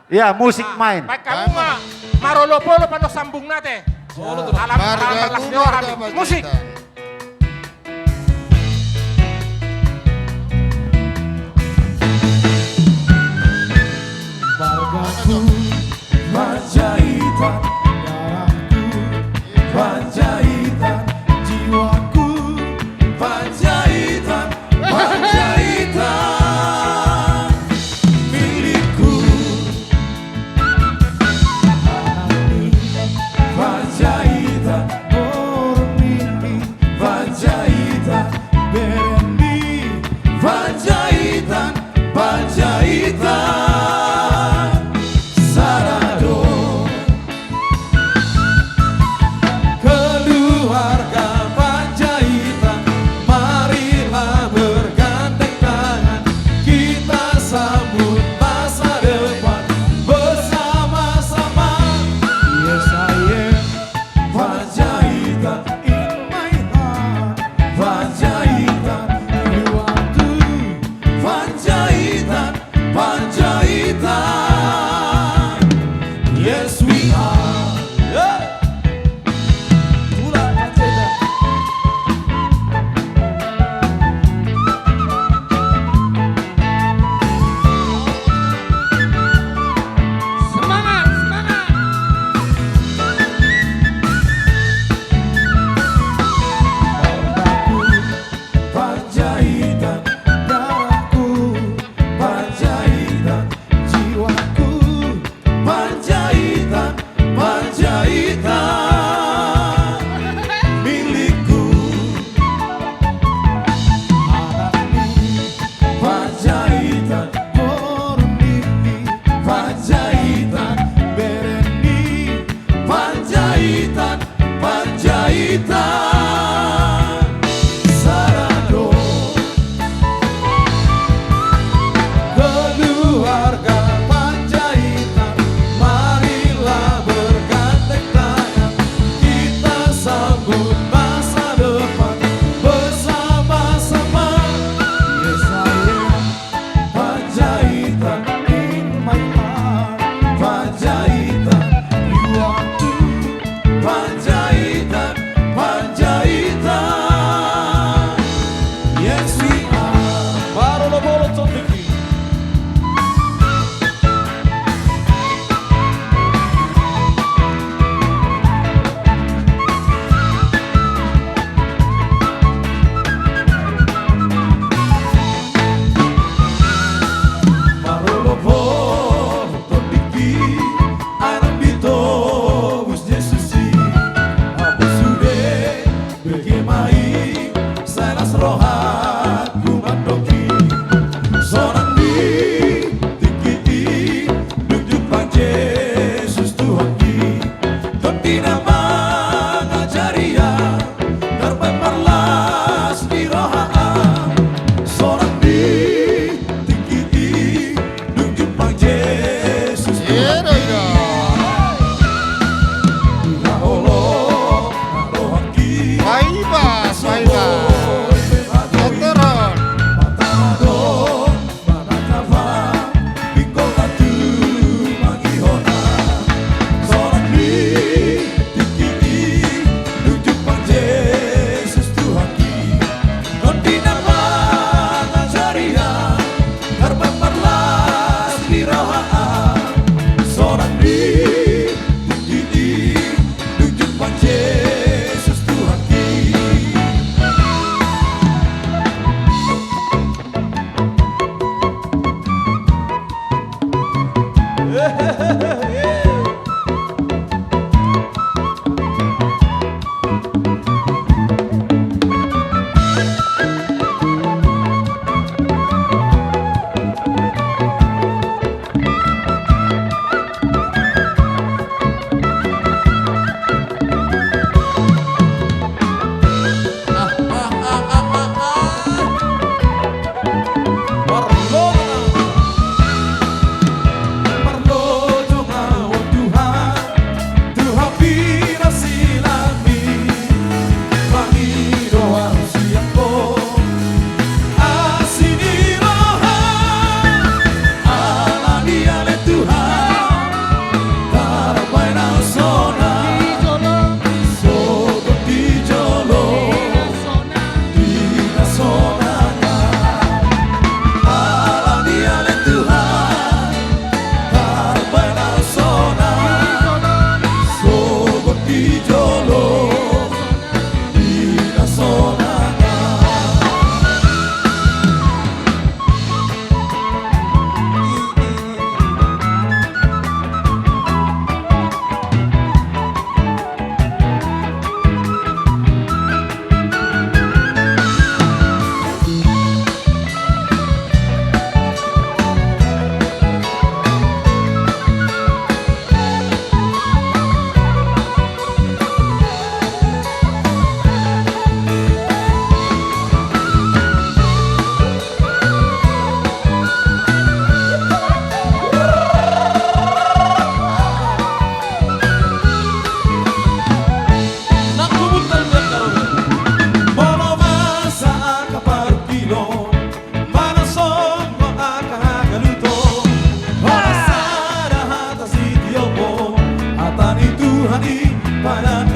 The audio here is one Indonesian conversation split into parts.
Ya, musik main. Baik kamu mah marolo-polo panos sambung nate. Alam belas orang musik. Margaku Panjaitan, darahku Panjaitan, jiwaku Panjaitan, Panjaitan milikku. Anani Panjaitan, Bormini Panjaitan, Berendi Panjaitan, Panjaitan. Yes, we are. Yeah. Semangat, semangat. Panjaitan, darahku Panjaitan, jiwaku Panjaitan, Panjaitan milikku. Anani Panjaitan, Bormini Panjaitan, Berendi Panjaitan, Panjaitan Sarado. Keluarga Panjaitan, marilah bergandeng tangan, kita sambut masa depan bersama-sama. Yes, I am Panjaitan in my heart, Panjaitan, you are too. Panjaitan, Panjaitan, yes we are. Marolo bolo topiki. Marolo bolo topiki. Anam bito bus Yesusi.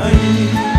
Ay,